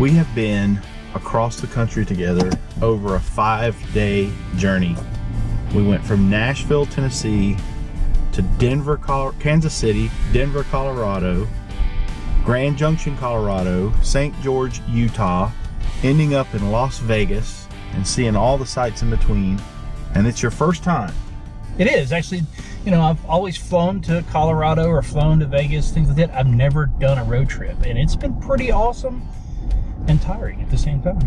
We have been across the country together over a 5-day journey. We went from Nashville, Tennessee to Kansas City, Denver, Colorado, Grand Junction, Colorado, St. George, Utah, ending up in Las Vegas and seeing all the sights in between. And it's your first time. It is actually, you know, I've always flown to Colorado or flown to Vegas, things like that. I've never done a road trip, and it's been pretty awesome and tiring at the same time.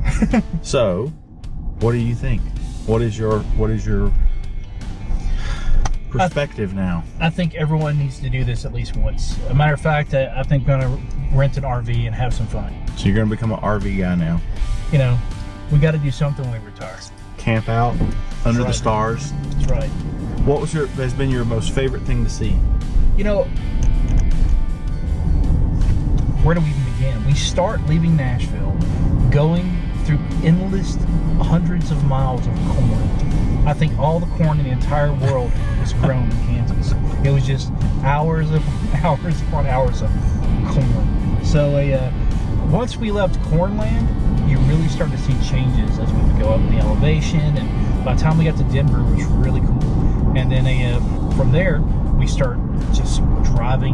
So, what do you think? What is your perspective now? I think everyone needs to do this at least once. A matter of fact, I think I'm gonna rent an RV and have some fun. So you're gonna become an RV guy now? You know, we got to do something when we retire. Camp out under the stars. That's right. What has been your most favorite thing to see? You know, where do we even begin? We start leaving Nashville, going through endless hundreds of miles of corn. I think all the corn in the entire world was grown in Kansas. It was just hours upon hours of corn. So once we left cornland, you really start to see changes as we would go up in the elevation, and by the time we got to Denver, it was really cool. And then from there, we start just driving,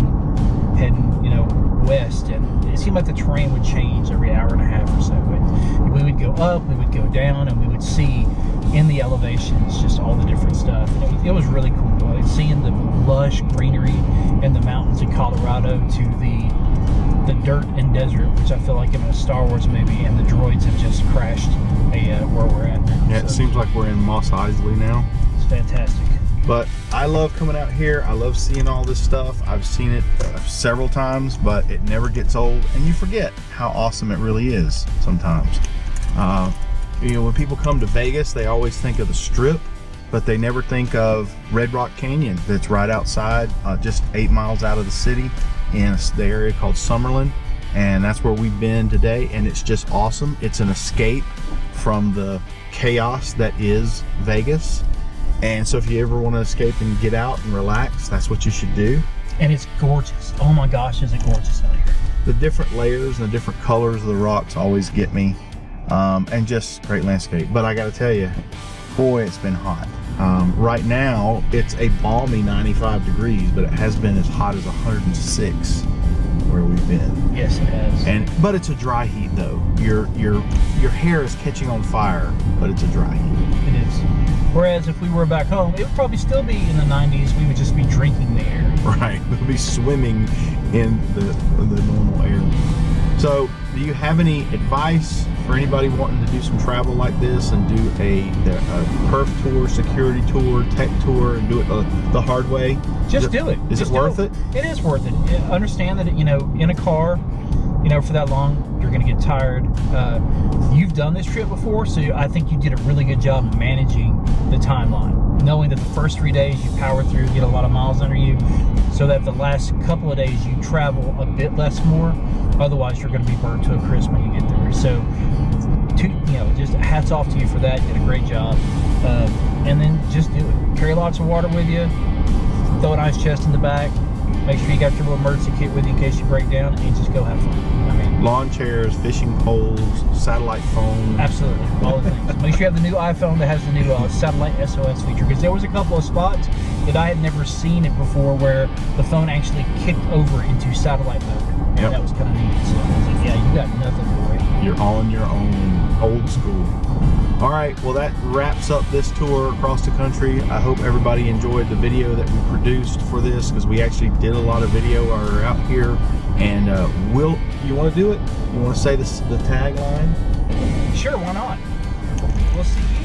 heading, you know, west, and it seemed like the terrain would change every hour and a half or so. We would go up, we would go down, and we would see in the elevations just all the different stuff. And it was really cool. Like seeing the lush greenery in the mountains in Colorado to the dirt and desert, which I feel like in a Star Wars movie, and the droids have just crashed where we're at now. Yeah, it seems like we're in Mos Eisley now. It's fantastic. But I love coming out here. I love seeing all this stuff. I've seen it several times, but it never gets old, and you forget how awesome it really is sometimes. You know, when people come to Vegas, they always think of the Strip, but they never think of Red Rock Canyon that's right outside, just 8 miles out of the city, in the area called Summerlin, and that's where we've been today, and it's just awesome. It's an escape from the chaos that is Vegas, and so if you ever want to escape and get out and relax, that's what you should do. And it's gorgeous. Oh my gosh, is it gorgeous out here. The different layers and the different colors of the rocks always get me, and just great landscape. But I gotta tell you, boy, it's been hot. Right now it's a balmy 95 degrees, but it has been as hot as 106 where we've been. Yes, it has. But it's a dry heat though. Your hair is catching on fire, but it's a dry heat. It is. Whereas if we were back home, it would probably still be in the 90s. We would just be drinking the air. Right, we'll be swimming in the normal air. So, do you have any advice for anybody wanting to do some travel like this and do a perf tour, security tour, tech tour, and do it the hard way? Just do it. Is it worth it? It is worth it. Understand that, you know, in a car, you know, for that long, you're going to get tired. You've done this trip before, so I think you did a really good job managing the timeline, knowing that the first 3 days you power through, get a lot of miles under you, so that the last couple of days you travel a bit less more. Otherwise, you're going to be burnt to a crisp when you get there. So, you know, just hats off to you for that. You did a great job. And then just do it. Carry lots of water with you. Throw an ice chest in the back. Make sure you got your little emergency kit with you in case you break down, and just go have fun. I mean, lawn chairs, fishing poles, satellite phone. Absolutely, all the things. Make sure you have the new iPhone that has the new satellite SOS feature, because there was a couple of spots that I had never seen it before where the phone actually kicked over into satellite mode. And that was kind of neat. So I was like, yeah, you got nothing to worry. You're on your own, old school. All right, well, that wraps up this tour across the country. I hope everybody enjoyed the video that we produced for this, because we actually did a lot of video while we were out here. And you want to do it? You want to say the tagline? Sure, why not? We'll see you.